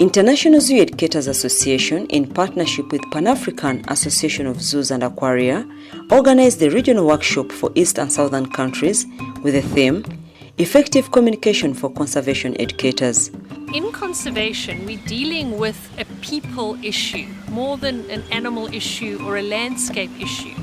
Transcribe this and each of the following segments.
International Zoo Educators Association, in partnership with Pan-African Association of Zoos and Aquaria, organized the regional workshop for East and Southern countries with the theme, Effective Communication for Conservation Educators. In conservation, we're dealing with a people issue more than an animal issue or a landscape issue.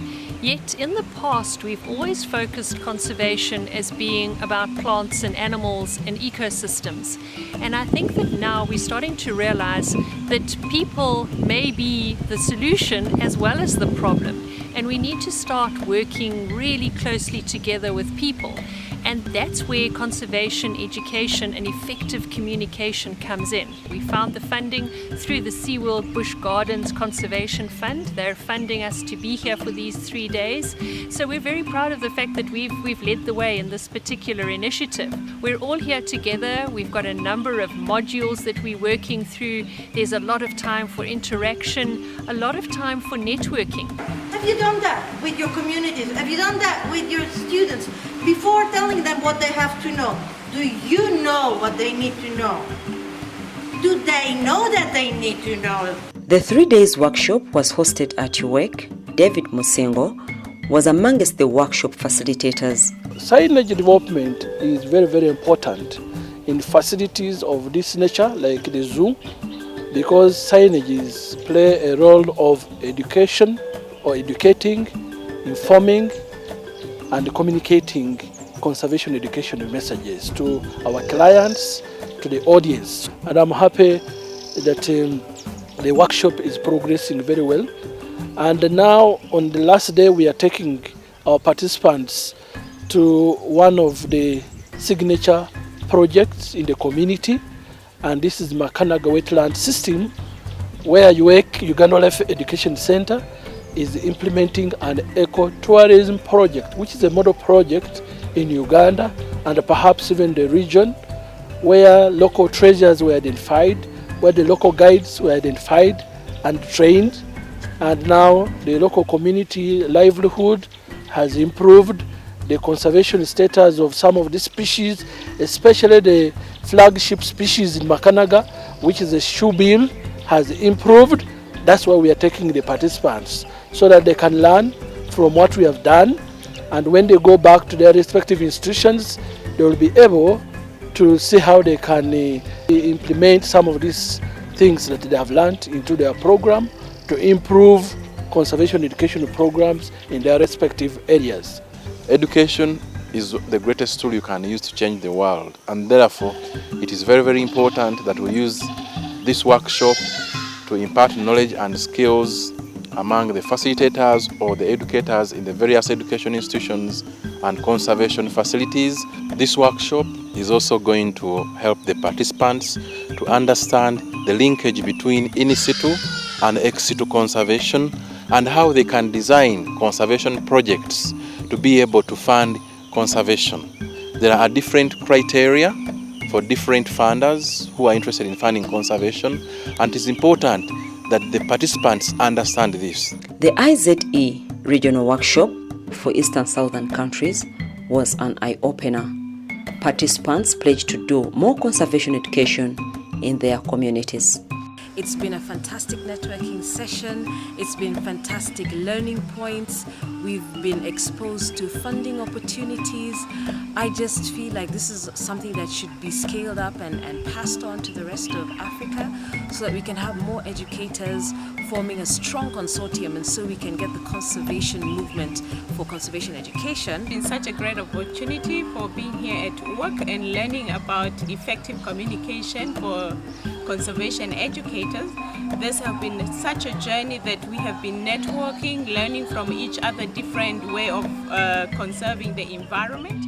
Yet in the past, we've always focused conservation as being about plants and animals and ecosystems. And I think that now we're starting to realize that people may be the solution as well as the problem. And we need to start working really closely together with people. And that's where conservation, education and effective communication comes in. We found the funding through the SeaWorld Busch Gardens Conservation Fund. They're funding us to be here for these 3 days. So we're very proud of the fact that we've led the way in this particular initiative. We're all here together. We've got a number of modules that we're working through. There's a lot of time for interaction, a lot of time for networking. Have you done that with your communities? Have you done that with your students? Before telling them what they have to know, do you know what they need to know? Do they know that they need to know? The 3 days workshop was hosted at UWEC. David Musingo was amongst the workshop facilitators. Signage development is very, very important in facilities of this nature, like the zoo, because signages play a role of education or educating, informing, and communicating conservation education messages to our clients, to the audience. And I'm happy that the workshop is progressing very well. And now on the last day we are taking our participants to one of the signature projects in the community, and this is Makanaga Wetland System, where UWEC, Uganda Wildlife Education Center, is implementing an ecotourism project, which is a model project in Uganda and perhaps even the region, where local treasures were identified, where the local guides were identified and trained, and now the local community livelihood has improved. The conservation status of some of the species, especially the flagship species in Makanaga, which is a shoebill, has improved. That's why we are taking the participants, so that they can learn from what we have done, and when they go back to their respective institutions, they will be able to see how they can implement some of these things that they have learned into their program to improve conservation education programs in their respective areas. Education is the greatest tool you can use to change the world, and therefore it is very, very important that we use this workshop to impart knowledge and skills among the facilitators or the educators in the various education institutions and conservation facilities. This workshop is also going to help the participants to understand the linkage between in situ and ex situ conservation and how they can design conservation projects to be able to fund conservation. There are different criteria for different funders who are interested in funding conservation, and it is important that the participants understand this. The IZE regional workshop for East and Southern countries was an eye-opener. Participants pledged to do more conservation education in their communities. It's been a fantastic networking session. It's been fantastic learning points. We've been exposed to funding opportunities. I just feel like this is something that should be scaled up and passed on to the rest of Africa, so that we can have more educators forming a strong consortium, and so we can get the conservation movement for conservation education. It's been such a great opportunity for being here at work and learning about effective communication for conservation educators. This has been such a journey that we have been networking, learning from each other different way of conserving the environment.